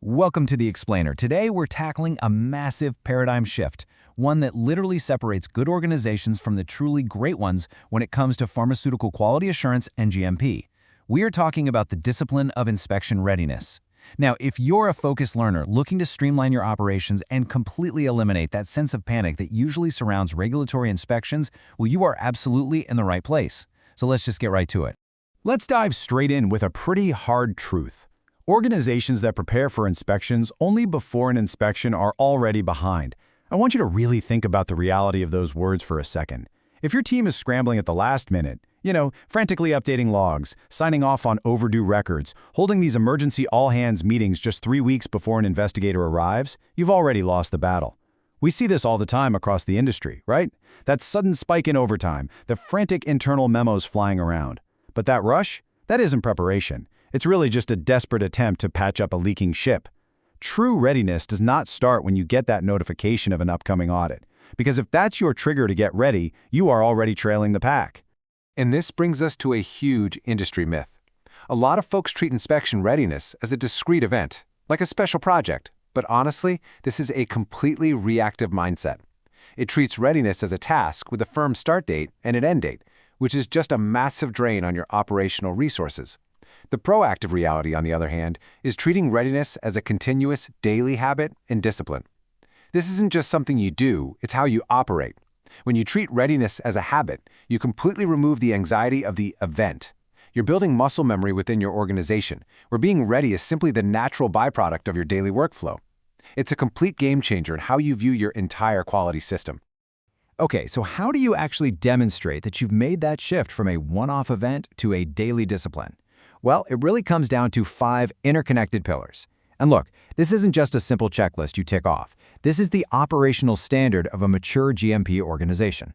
Welcome to The Explainer. Today we're tackling a massive paradigm shift, one that literally separates good organizations from the truly great ones when it comes to pharmaceutical quality assurance and GMP. We are talking about the discipline of inspection readiness. Now, if you're a focused learner looking to streamline your operations and completely eliminate that sense of panic that usually surrounds regulatory inspections, well, you are absolutely in the right place. So let's just get right to it. Let's dive straight in with a pretty hard truth. Organizations that prepare for inspections only before an inspection are already behind. I want you to really think about the reality of those words for a second. If your team is scrambling at the last minute, frantically updating logs, signing off on overdue records, holding these emergency all-hands meetings just 3 weeks before an investigator arrives, you've already lost the battle. We see this all the time across the industry, right? That sudden spike in overtime, the frantic internal memos flying around. But that rush? That isn't preparation. It's really just a desperate attempt to patch up a leaking ship. True readiness does not start when you get that notification of an upcoming audit, because if that's your trigger to get ready, you are already trailing the pack. And this brings us to a huge industry myth. A lot of folks treat inspection readiness as a discrete event, like a special project, but honestly, this is a completely reactive mindset. It treats readiness as a task with a firm start date and an end date, which is just a massive drain on your operational resources. The proactive reality, on the other hand, is treating readiness as a continuous daily habit and discipline. This isn't just something you do, it's how you operate. When you treat readiness as a habit, you completely remove the anxiety of the event. You're building muscle memory within your organization, where being ready is simply the natural byproduct of your daily workflow. It's a complete game changer in how you view your entire quality system. Okay, so how do you actually demonstrate that you've made that shift from a one-off event to a daily discipline? Well, it really comes down to 5 interconnected pillars. And look, this isn't just a simple checklist you tick off. This is the operational standard of a mature GMP organization.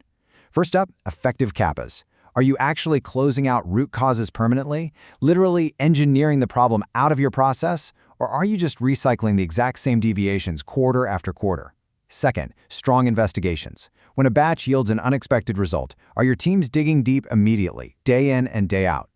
First up, effective CAPAs. Are you actually closing out root causes permanently, literally engineering the problem out of your process, or are you just recycling the exact same deviations quarter after quarter? Second, strong investigations. When a batch yields an unexpected result, are your teams digging deep immediately, day in and day out?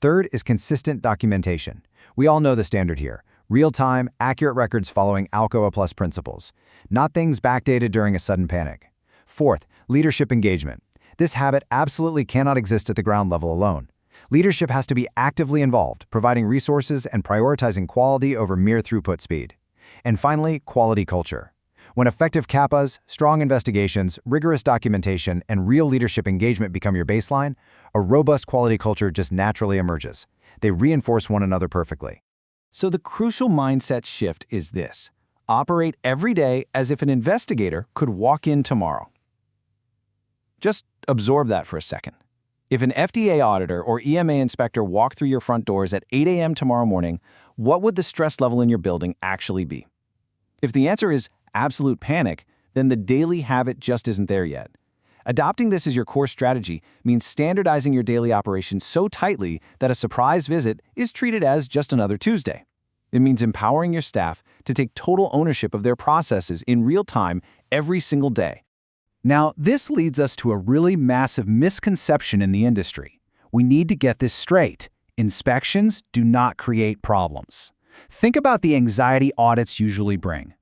Third is consistent documentation. We all know the standard here. Real-time, accurate records following Alcoa Plus principles. Not things backdated during a sudden panic. Fourth, leadership engagement. This habit absolutely cannot exist at the ground level alone. Leadership has to be actively involved, providing resources and prioritizing quality over mere throughput speed. And finally, quality culture. When effective CAPAs, strong investigations, rigorous documentation, and real leadership engagement become your baseline, a robust quality culture just naturally emerges. They reinforce one another perfectly. So the crucial mindset shift is this: operate every day as if an investigator could walk in tomorrow. Just absorb that for a second. If an FDA auditor or EMA inspector walked through your front doors at 8 a.m. tomorrow morning, what would the stress level in your building actually be? If the answer is absolute panic, then the daily habit just isn't there yet. Adopting this as your core strategy means standardizing your daily operations so tightly that a surprise visit is treated as just another Tuesday. It means empowering your staff to take total ownership of their processes in real time every single day. Now, this leads us to a really massive misconception in the industry. We need to get this straight. Inspections do not create problems. Think about the anxiety audits usually bring.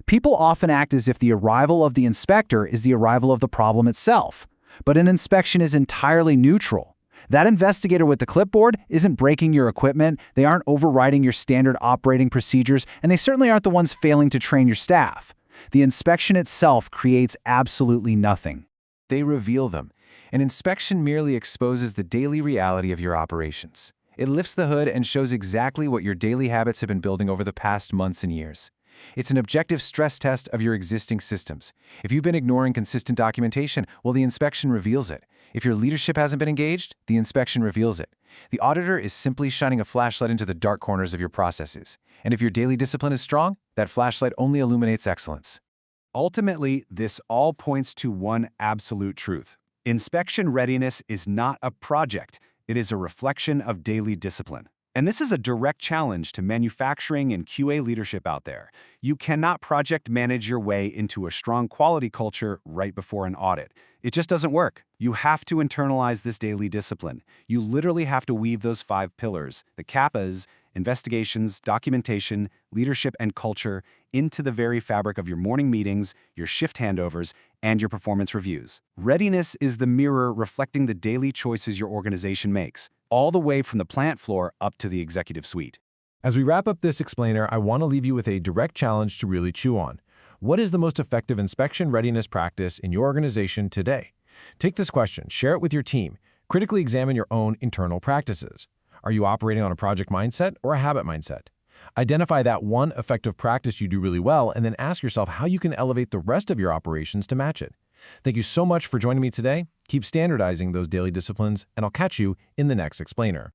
People often act as if the arrival of the inspector is the arrival of the problem itself. But an inspection is entirely neutral. That investigator with the clipboard isn't breaking your equipment, they aren't overriding your standard operating procedures, and they certainly aren't the ones failing to train your staff. The inspection itself creates absolutely nothing. They reveal them. An inspection merely exposes the daily reality of your operations. It lifts the hood and shows exactly what your daily habits have been building over the past months and years. It's an objective stress test of your existing systems. If you've been ignoring consistent documentation, well, the inspection reveals it. If your leadership hasn't been engaged, the inspection reveals it. The auditor is simply shining a flashlight into the dark corners of your processes. And if your daily discipline is strong, that flashlight only illuminates excellence. Ultimately, this all points to one absolute truth. Inspection readiness is not a project. It is a reflection of daily discipline. And this is a direct challenge to manufacturing and QA leadership out there. You cannot project manage your way into a strong quality culture right before an audit. It just doesn't work. You have to internalize this daily discipline. You literally have to weave those 5 pillars, the CAPAs, investigations, documentation, leadership, and culture into the very fabric of your morning meetings, your shift handovers, and your performance reviews. Readiness is the mirror reflecting the daily choices your organization makes, all the way from the plant floor up to the executive suite. As we wrap up this explainer, I want to leave you with a direct challenge to really chew on. What is the most effective inspection readiness practice in your organization today? Take this question, share it with your team, critically examine your own internal practices. Are you operating on a project mindset or a habit mindset? Identify that one effective practice you do really well and then ask yourself how you can elevate the rest of your operations to match it. Thank you so much for joining me today. Keep standardizing those daily disciplines, and I'll catch you in the next explainer.